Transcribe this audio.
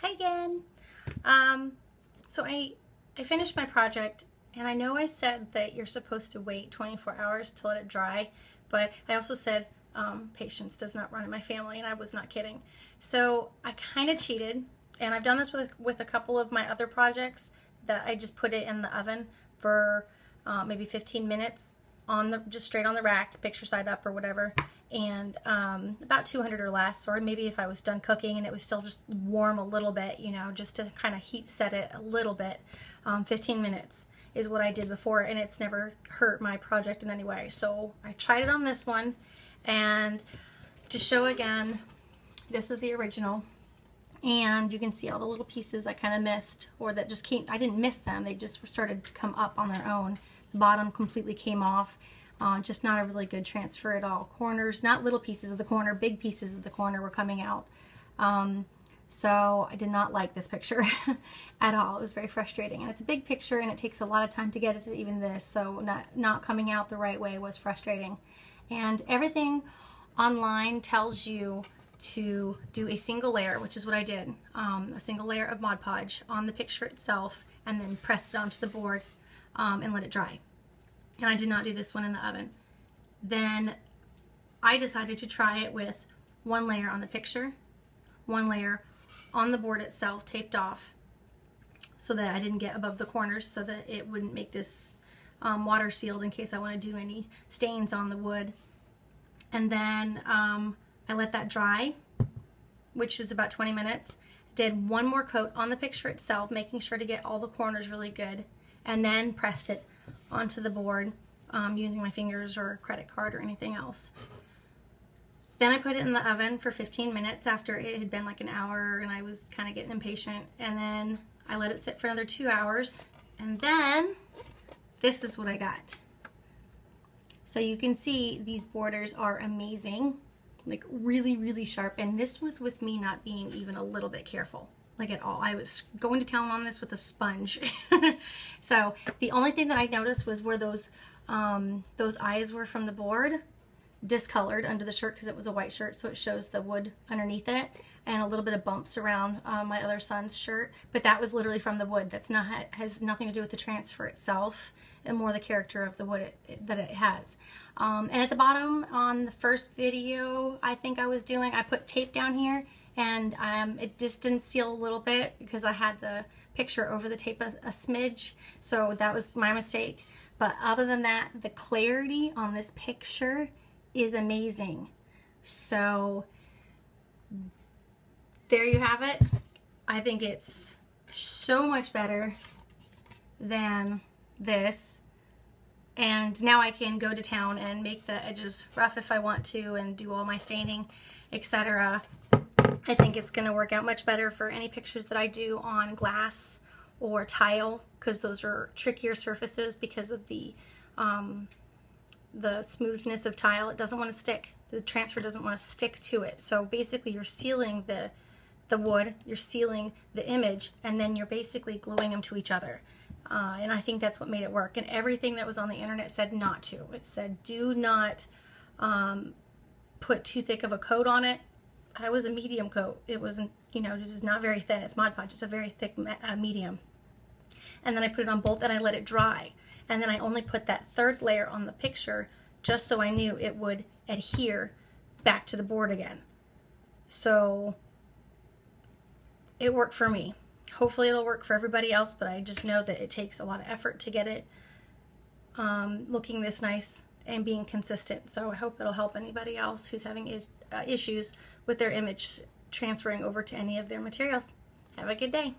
Hi again. So I finished my project, and I know I said that you're supposed to wait 24 hours to let it dry, but I also said patience does not run in my family, and I was not kidding. So I kind of cheated, and I've done this with a couple of my other projects that I just put it in the oven for maybe 15 minutes on the just straight on the rack, picture side up or whatever, and about 200 or less, or maybe if I was done cooking and it was still just warm a little bit, you know, just to kind of heat set it a little bit. 15 minutes is what I did before, and it's never hurt my project in any way. So I tried it on this one, and to show again, this is the original, and you can see all the little pieces I kind of missed, or that just came, I didn't miss them, they just started to come up on their own. The bottom completely came off. Just not a really good transfer at all. Corners, not little pieces of the corner, big pieces of the corner were coming out. So I did not like this picture at all. It was very frustrating, and it's a big picture, and it takes a lot of time to get it to even this, so not coming out the right way was frustrating. And everything online tells you to do a single layer, which is what I did. A single layer of Mod Podge on the picture itself, and then press it onto the board and let it dry. And I did not do this one in the oven. Then I decided to try it with one layer on the picture, one layer on the board itself taped off, so that I didn't get above the corners, so that it wouldn't make this water sealed in case I want to do any stains on the wood. And then I let that dry, which is about 20 minutes. Did one more coat on the picture itself, making sure to get all the corners really good, and then pressed it onto the board using my fingers or credit card or anything else. Then I put it in the oven for 15 minutes after it had been like an hour, and I was kind of getting impatient. And then I let it sit for another 2 hours, and then this is what I got. So you can see these borders are amazing, like really, really sharp. And this was with me not being even a little bit careful, like at all. I was going to town on this with a sponge. So the only thing that I noticed was where those eyes were from the board, discolored under the shirt because it was a white shirt, so it shows the wood underneath it, and a little bit of bumps around my other son's shirt, but that was literally from the wood. That's not, has nothing to do with the transfer itself, and more the character of the wood that it has. And at the bottom on the first video I think I was doing, I put tape down here, and it just didn't seal a little bit because I had the picture over the tape a smidge, so that was my mistake. But other than that, the clarity on this picture is amazing. So there you have it. I think it's so much better than this, and now I can go to town and make the edges rough if I want to and do all my staining, etc. I think it's going to work out much better for any pictures that I do on glass or tile, because those are trickier surfaces because of the smoothness of tile. It doesn't want to stick. The transfer doesn't want to stick to it. So basically you're sealing the wood, you're sealing the image, and then you're basically gluing them to each other. And I think that's what made it work. And everything that was on the internet said not to. It said do not put too thick of a coat on it. I was a medium coat. It wasn't, you know, it was not very thin. It's Mod Podge. It's a very thick medium. And then I put it on both, and I let it dry. And then I only put that third layer on the picture just so I knew it would adhere back to the board again. So it worked for me. Hopefully it'll work for everybody else, but I just know that it takes a lot of effort to get it looking this nice and being consistent. So I hope it'll help anybody else who's having issues with their image transferring over to any of their materials. Have a good day.